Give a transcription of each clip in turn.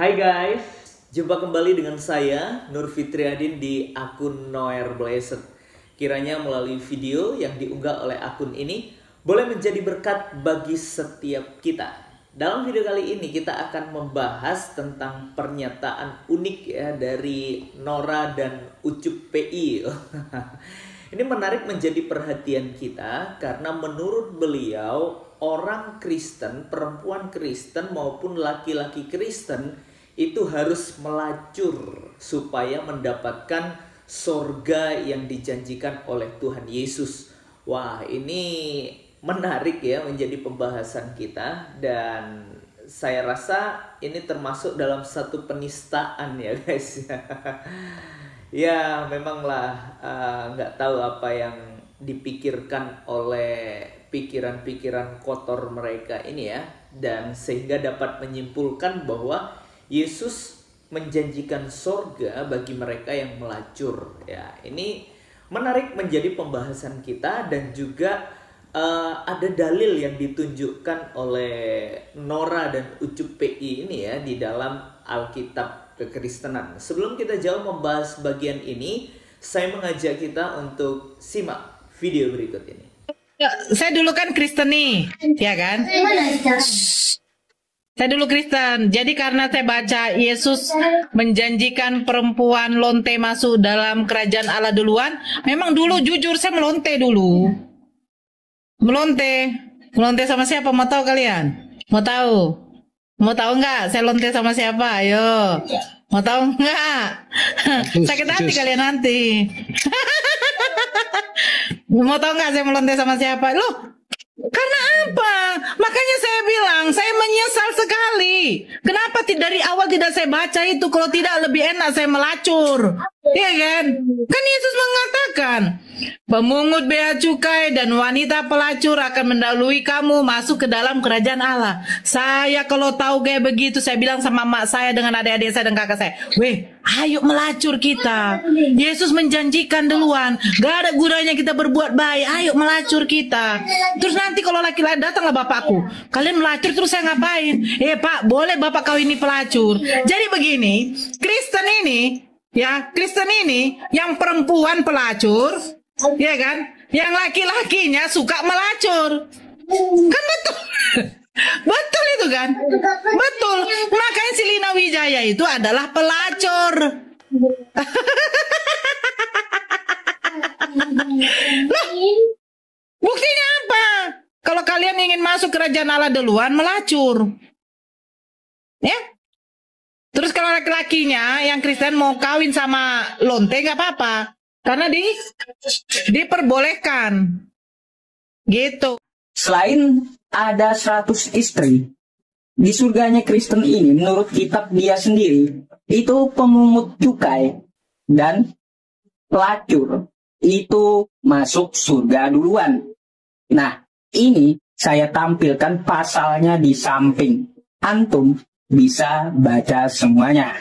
Hai guys, jumpa kembali dengan saya Nur Fitriadin di akun Noer Blessed. Kiranya melalui video yang diunggah oleh akun ini boleh menjadi berkat bagi setiap kita. Dalam video kali ini kita akan membahas tentang pernyataan unik ya dari Nora dan Ucup PI. Ini menarik menjadi perhatian kita karena menurut beliau orang Kristen, perempuan Kristen maupun laki-laki Kristen itu harus melacur supaya mendapatkan sorga yang dijanjikan oleh Tuhan Yesus. Wah, ini menarik ya menjadi pembahasan kita, dan saya rasa ini termasuk dalam satu penistaan ya guys. Ya memanglah nggak tahu apa yang dipikirkan oleh pikiran-pikiran kotor mereka ini ya, dan sehingga dapat menyimpulkan bahwa Yesus menjanjikan sorga bagi mereka yang melacur. Ya, ini menarik menjadi pembahasan kita, dan juga ada dalil yang ditunjukkan oleh Nora dan Ucup PI ini ya di dalam Alkitab kekristenan. Sebelum kita jauh membahas bagian ini, saya mengajak kita untuk simak video berikut ini. Saya dulu kan Kristen nih, ya kan? Saya dulu Kristen, jadi karena saya baca Yesus menjanjikan perempuan lonte masuk dalam kerajaan Allah duluan, memang dulu jujur saya melonte dulu. Melonte sama siapa? Mau tahu kalian? Mau tahu? Mau tahu nggak? Saya lonte sama siapa? Ayo, mau tahu nggak? Sakit hati kalian nanti. Mau tahu nggak saya melonte sama siapa? Loh, karena apa? Makanya saya bilang, saya menyesal sekali. Kenapa dari awal tidak saya baca itu? Kalau tidak lebih enak saya melacur. Iya kan? Kan Yesus mengatakan, pemungut bea cukai dan wanita pelacur akan mendahului kamu masuk ke dalam kerajaan Allah. Saya kalau tahu kayak begitu, saya bilang sama mak saya dengan adik-adik saya dan kakak saya, weh, ayo melacur kita. Yesus menjanjikan duluan, gak ada gunanya kita berbuat baik, ayo melacur kita. Terus nanti kalau laki-laki datanglah bapakku, kalian melacur terus saya ngapain? Pak, boleh bapak kau ini pelacur. Jadi begini, Kristen ini, ya Kristen ini yang perempuan pelacur, ya kan? Yang laki-lakinya suka melacur. Kan betul. Betul itu kan? Betul. Makanya si Lina Wijaya itu adalah pelacur. Loh, buktinya apa? Kalau kalian ingin masuk kerajaan Allah duluan, melacur. Ya? Terus kalau laki-lakinya yang Kristen mau kawin sama lonte nggak apa-apa. Karena diperbolehkan. Gitu. Selain ada 100 istri, di surganya Kristen ini menurut kitab dia sendiri, itu pemungut cukai dan pelacur itu masuk surga duluan. Nah, ini saya tampilkan pasalnya di samping. Antum bisa baca semuanya.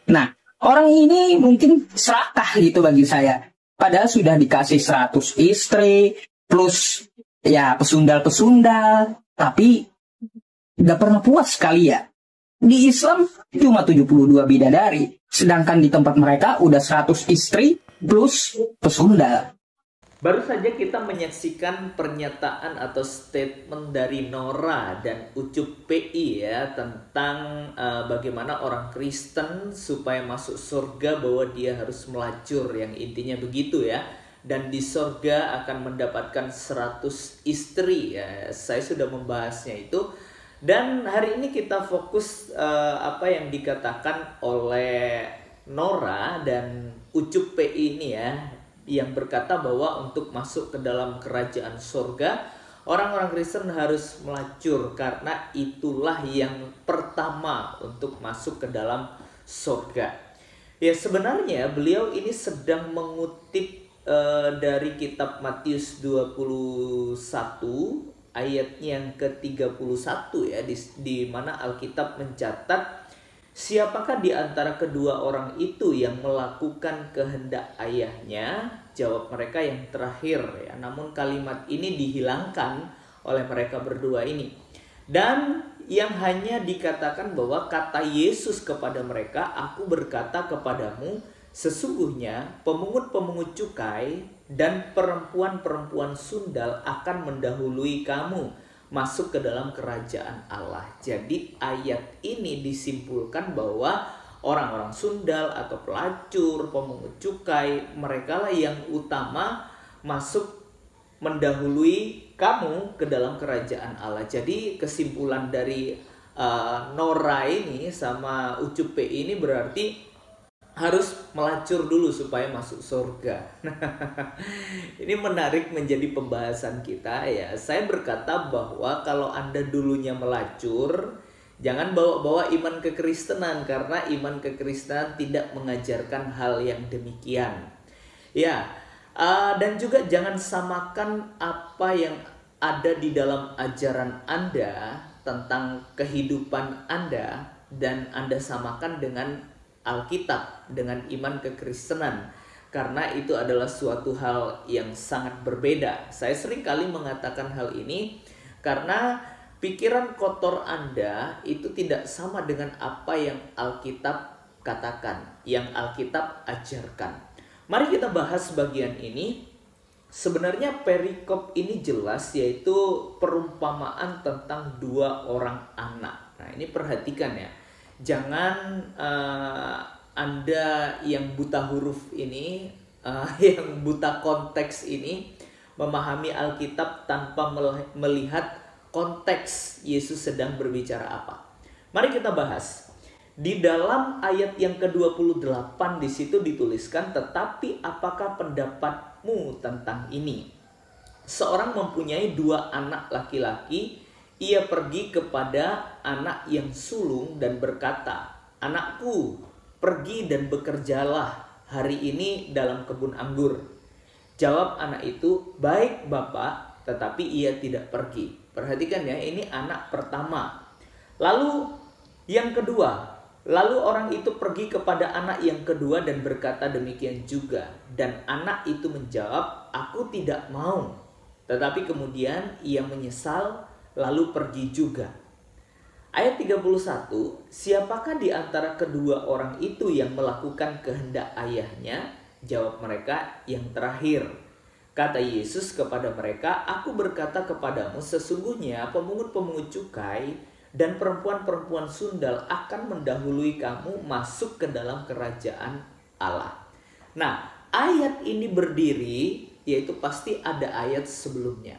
Nah, orang ini mungkin serakah gitu bagi saya. Padahal sudah dikasih 100 istri, plus ya pesundal-pesundal, tapi gak pernah puas kali ya. Di Islam cuma 72 bidadari, sedangkan di tempat mereka udah 100 istri plus pesundal. Baru saja kita menyaksikan pernyataan atau statement dari Nora dan Ucup PI ya tentang bagaimana orang Kristen supaya masuk surga bahwa dia harus melacur, yang intinya begitu ya. Dan di surga akan mendapatkan 100 istri ya. Saya sudah membahasnya itu. Dan hari ini kita fokus apa yang dikatakan oleh Nora dan Ucup PI ini ya, yang berkata bahwa untuk masuk ke dalam kerajaan surga, orang-orang Kristen harus melacur karena itulah yang pertama untuk masuk ke dalam surga. Ya sebenarnya beliau ini sedang mengutip dari kitab Matius 21 ayatnya yang ke-31 ya, di mana Alkitab mencatat, siapakah di antara kedua orang itu yang melakukan kehendak ayahnya? Jawab mereka, yang terakhir ya. Namun kalimat ini dihilangkan oleh mereka berdua ini. Dan yang hanya dikatakan bahwa kata Yesus kepada mereka, aku berkata kepadamu, sesungguhnya pemungut-pemungut cukai dan perempuan-perempuan sundal akan mendahului kamu masuk ke dalam kerajaan Allah. Jadi ayat ini disimpulkan bahwa orang-orang sundal atau pelacur, pemungut cukai, merekalah yang utama masuk mendahului kamu ke dalam kerajaan Allah. Jadi kesimpulan dari Nora ini sama Ucup P ini berarti harus melacur dulu supaya masuk surga. Ini menarik menjadi pembahasan kita ya. Saya berkata bahwa kalau Anda dulunya melacur, jangan bawa-bawa iman kekristenan, karena iman kekristenan tidak mengajarkan hal yang demikian. Ya, dan juga jangan samakan apa yang ada di dalam ajaran Anda tentang kehidupan Anda dan Anda samakan dengan Alkitab, dengan iman kekristenan, karena itu adalah suatu hal yang sangat berbeda. Saya sering kali mengatakan hal ini karena pikiran kotor Anda itu tidak sama dengan apa yang Alkitab katakan, yang Alkitab ajarkan. Mari kita bahas bagian ini. Sebenarnya perikop ini jelas, yaitu perumpamaan tentang dua orang anak. Nah, ini perhatikan ya. Jangan Anda yang buta huruf ini, yang buta konteks ini, memahami Alkitab tanpa melihat konteks Yesus sedang berbicara apa. Mari kita bahas. Di dalam ayat yang ke-28 di situ dituliskan, tetapi apakah pendapatmu tentang ini? Seorang mempunyai dua anak laki-laki, ia pergi kepada anak yang sulung dan berkata, anakku, pergi dan bekerjalah hari ini dalam kebun anggur. Jawab anak itu, baik Bapak, tetapi ia tidak pergi. Perhatikan ya, ini anak pertama. Lalu yang kedua, lalu orang itu pergi kepada anak yang kedua dan berkata demikian juga. Dan anak itu menjawab, aku tidak mau. Tetapi kemudian ia menyesal lalu pergi juga. Ayat 31, siapakah di antara kedua orang itu yang melakukan kehendak ayahnya? Jawab mereka, yang terakhir. Kata Yesus kepada mereka, aku berkata kepadamu, sesungguhnya pemungut-pemungut cukai dan perempuan-perempuan sundal akan mendahului kamu masuk ke dalam kerajaan Allah. Nah, ayat ini berdiri, yaitu pasti ada ayat sebelumnya.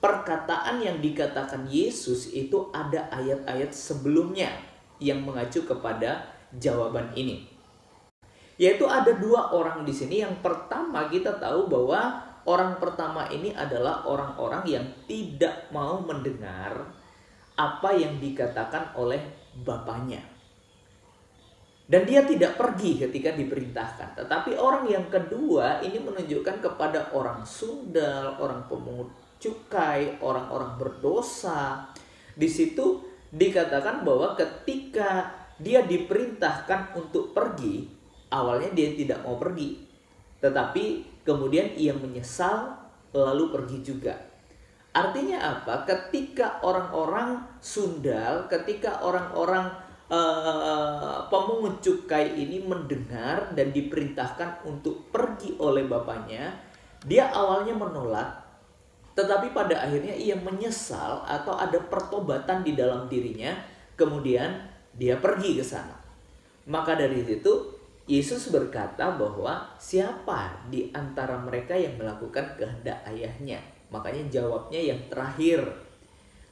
Perkataan yang dikatakan Yesus itu ada ayat-ayat sebelumnya yang mengacu kepada jawaban ini. Yaitu ada dua orang di sini. Yang pertama, kita tahu bahwa orang pertama ini adalah orang-orang yang tidak mau mendengar apa yang dikatakan oleh bapaknya. Dan dia tidak pergi ketika diperintahkan. Tetapi orang yang kedua ini menunjukkan kepada orang sundal, orang pemungut cukai, orang-orang berdosa. Di situ dikatakan bahwa ketika dia diperintahkan untuk pergi, awalnya dia tidak mau pergi. Tetapi kemudian ia menyesal lalu pergi juga. Artinya apa? Ketika orang-orang sundal, ketika orang-orang pemungut cukai ini mendengar dan diperintahkan untuk pergi oleh bapaknya, dia awalnya menolak, tetapi pada akhirnya ia menyesal atau ada pertobatan di dalam dirinya, kemudian dia pergi ke sana. Maka dari itu Yesus berkata bahwa siapa di antara mereka yang melakukan kehendak ayahnya? Makanya jawabnya yang terakhir.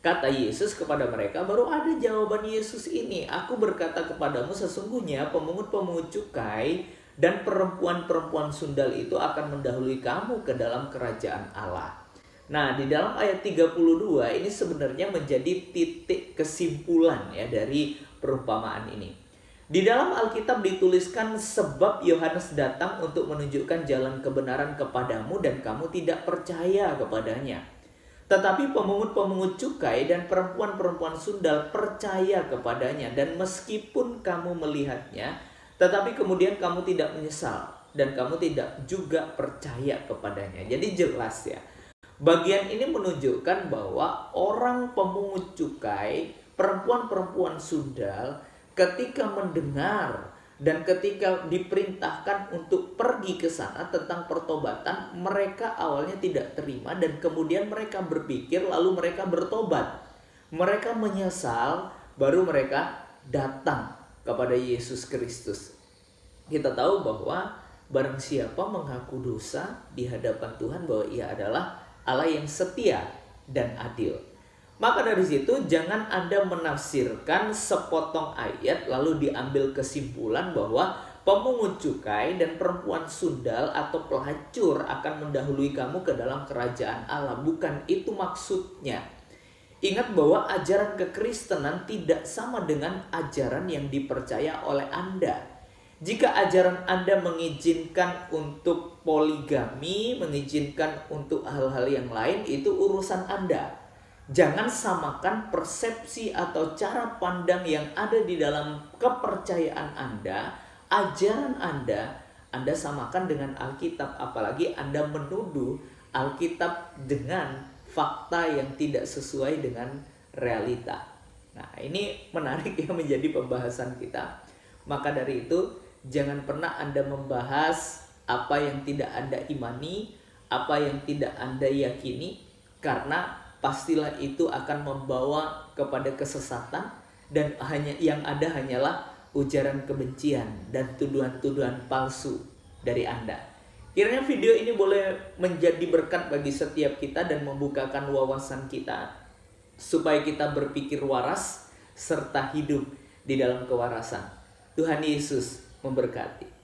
Kata Yesus kepada mereka, baru ada jawaban Yesus ini. Aku berkata kepadamu, sesungguhnya pemungut-pemungut cukai dan perempuan-perempuan sundal itu akan mendahului kamu ke dalam kerajaan Allah. Nah, di dalam ayat 32 ini sebenarnya menjadi titik kesimpulan ya dari perumpamaan ini. Di dalam Alkitab dituliskan, sebab Yohanes datang untuk menunjukkan jalan kebenaran kepadamu dan kamu tidak percaya kepadanya. Tetapi pemungut-pemungut cukai dan perempuan-perempuan sundal percaya kepadanya. Dan meskipun kamu melihatnya, tetapi kemudian kamu tidak menyesal dan kamu tidak juga percaya kepadanya. Jadi jelas ya, Bagian ini menunjukkan bahwa orang pemungut cukai, perempuan-perempuan sundal, ketika mendengar dan ketika diperintahkan untuk pergi ke sana tentang pertobatan, mereka awalnya tidak terima dan kemudian mereka berpikir lalu mereka bertobat. Mereka menyesal, baru mereka datang kepada Yesus Kristus. Kita tahu bahwa barang siapa mengaku dosa di hadapan Tuhan bahwa ia adalah Allah yang setia dan adil. Maka dari situ jangan Anda menafsirkan sepotong ayat lalu diambil kesimpulan bahwa pemungut cukai dan perempuan sundal atau pelacur akan mendahului kamu ke dalam kerajaan Allah. Bukan itu maksudnya. Ingat bahwa ajaran kekristenan tidak sama dengan ajaran yang dipercaya oleh Anda. Jika ajaran Anda mengizinkan untuk poligami, mengizinkan untuk hal-hal yang lain, itu urusan Anda. Jangan samakan persepsi atau cara pandang yang ada di dalam kepercayaan Anda, ajaran Anda samakan dengan Alkitab. Apalagi Anda menuduh Alkitab dengan fakta yang tidak sesuai dengan realita. Nah, ini menarik ya menjadi pembahasan kita. Maka dari itu, jangan pernah Anda membahas apa yang tidak Anda imani, apa yang tidak Anda yakini, karena pastilah itu akan membawa kepada kesesatan dan yang ada hanyalah ujaran kebencian dan tuduhan-tuduhan palsu dari Anda. Kiranya video ini boleh menjadi berkat bagi setiap kita dan membukakan wawasan kita supaya kita berpikir waras serta hidup di dalam kewarasan. Tuhan Yesus memberkati.